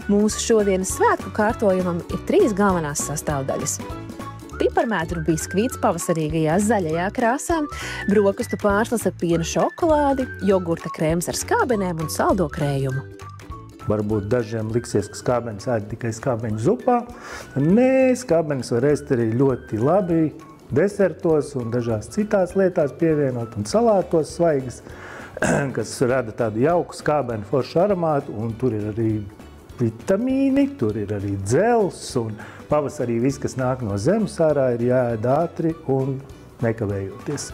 Mūsu šodienas svētku kārtojumam ir 3 galvenās sastāvdaļas. Piparmētru biskvīts pavasarīgajā zaļajā krāsā, brokastu pārslas ar piena šokolādi, jogurta krēms ar skābenēm un saldo krējumu. Varbūt dažiem liksies, ka skābenes ēd tikai skābeņu zupā. Nē, skābenes var ēst arī ļoti labi desertos un dažās citās lietās pievienot un salātos svaigas, kas rada tādu jauku skābenu foršu aromātu, un tur ir arī vitamīni, tur ir arī dzels, un pavasarī viss, kas nāk no zemes ārā, ir jāēd ātri un nekavējoties.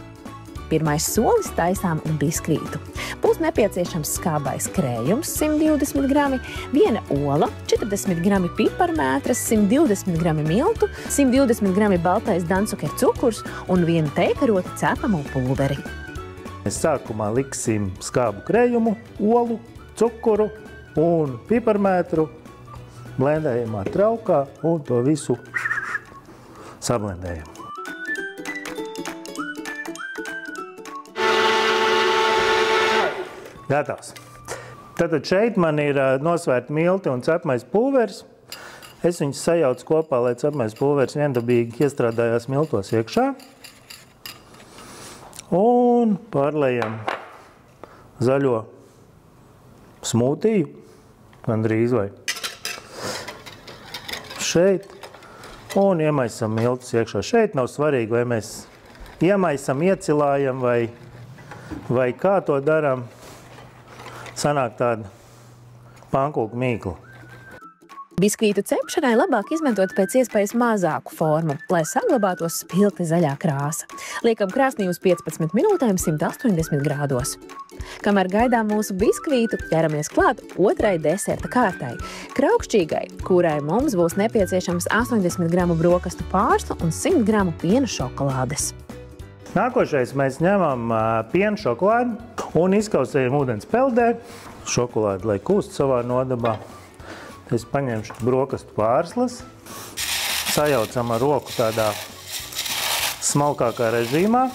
Pirmais solis taisām biskvītu. Būs nepieciešams skābais krējums 120 grami, 1 ola, 40 grami piparmētras, 120 grami miltu, 120 grami baltais dancukera cukurs un 1 teikarota cepamo pulveri. Mēs sākumā liksim skābu krējumu, olu, cukuru un piparmētru blendējumā traukā un to visu sablendējam. Gatavs. Tātad šeit man ir nosvērta milti un cepamais pulveris. Es viņus sajaucu kopā, lai cepamais pulveris viendabīgi iestrādājās miltos iekšā. Un pārlejam zaļo smūtiju, gandrīz vai šeit, un iemaisam miltus iekšā. Šeit nav svarīgi, vai mēs iemaisam, iecilājam vai kā to darām. Sanāk tāda pankūku mīkla. Biskvītu cepšanai labāk izmantot pēc iespējas mazāku formu, lai saglabātos spilgti zaļā krāsa. Liekam krāsnī uz 15 minūtēm 180 grādos. Kamēr gaidām mūsu biskvītu, ķeramies klāt otrai deserta kārtai – kraukšķīgai, kurai mums būs nepieciešams 80 gramu brokastu pārslu un 100 gramu piena šokolādes. Nākošais mēs ņemam piena šokolādi un izkausējam ūdens peldē. Šokolādi, lai kūst savā nodabā. Es paņemšu brokastu pārslas, sajaucam ar roku tādā smalkākā režīmā.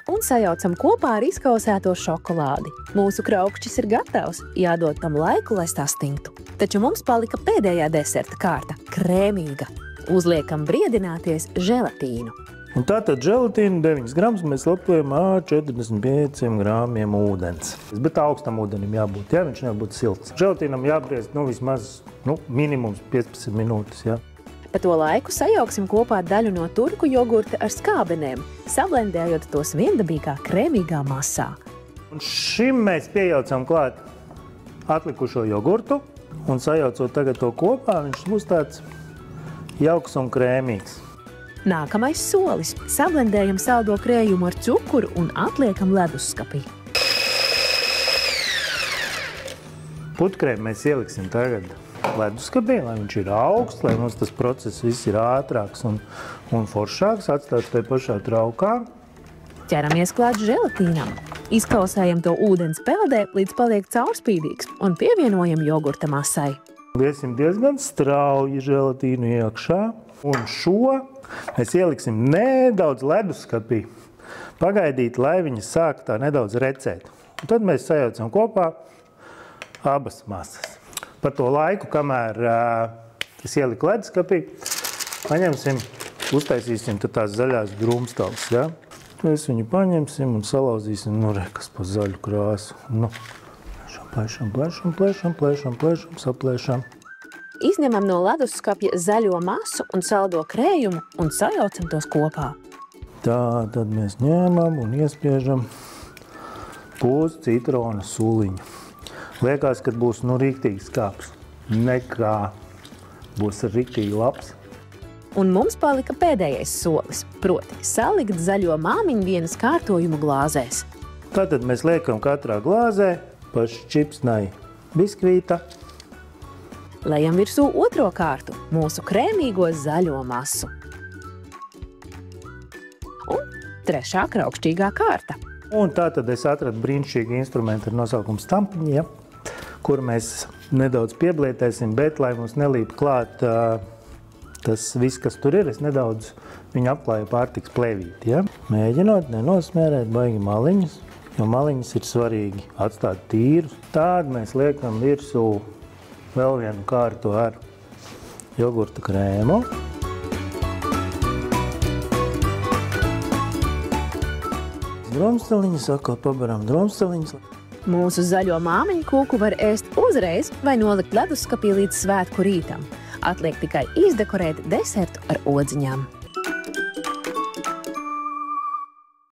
Un sajaucam kopā ar izkausēto šokolādi. Mūsu kraukšķis ir gatavs, jādod tam laiku, lai sastingtu. Taču mums palika pēdējā deserta kārta – krēmīga. Uzliekam briedināties želatīnu. Un tātad želatīnu 9 gramus mēs lapojam ar 45 gramiem ūdens. Bet augstam ūdenim jābūt, ja? Viņš nevar būt silts. Želatīnam jābriest vismaz minimums 15 minūtes. Ja? Pa to laiku sajauksim kopā daļu no turku jogurta ar skābenēm, sablendējot tos viendabīgā krēmīgā masā. Un šim mēs piejaucam klāt atlikušo jogurtu un sajaucot tagad to kopā, viņš būs tāds jauks un krēmīgs. Nākamais solis – sablendējam saldo krējumu ar cukuru un atliekam leduskapī. Putkrēmu mēs ieliksim tagad leduskapī, lai viņš ir augsts, lai mums tas process viss ir ātrāks un foršāks, atstāts tajā pašā traukā. Ķeramies klāt želatīnam. Izkausējam to ūdens peldē, līdz paliek caurspīdīgs un pievienojam jogurta masai. Liesim diezgan strauji želatīnu iekšā un šo mēs ieliksim nedaudz leduskapī, pagaidīt, lai viņas sāk tā nedaudz recēt. Un tad mēs sajaucam kopā abas masas. Par to laiku, kamēr es ieliku leduskapī, paņemsim, uztaisīsim tās zaļās drumstals. Ja? Mēs viņu paņemsim un salauzīsim, kas pa zaļu krāsu. Plēšam, saplēšam. Izņemam no leduskapja zaļo masu un saldo krējumu un sajaucam tos kopā. Tā, tad mēs ņemam un iespiežam pūs citrona suliņu. Liekas, ka būs rīktīgi skāps. Nekā. Būs rīktīgi labs. Un mums palika pēdējais solis, proti salikt zaļo māmiņdienas kārtojumu glāzēs. Tātad mēs liekam katrā glāzē pa šķipsnai biskvīta. Lejam virsū otro kārtu, mūsu krēmīgo zaļo masu. Un trešā kraukšķīgā kārta. Un tātad es atradu brīnišķīgu instrumentu ar nosaukumu stampiņa, kur mēs nedaudz pieblietēsim, bet, lai mums nelīp klāt tas viss, kas tur ir, es nedaudz viņu apklāju pārtiks plēvīti. Ja? Mēģinot nenosmērēt baigi maliņas, jo maliņas ir svarīgi atstāt tīrus. Tād mēs liekam virsū vēl vienu kārtu ar jogurta krēmu. Drumsteliņas, atkal pabaram drumsteliņas. Mūsu zaļo māmiņu kūku var ēst uzreiz vai nolikt leduskapī līdz svētku rītam. Atliek tikai izdekorēt desertu ar odziņām.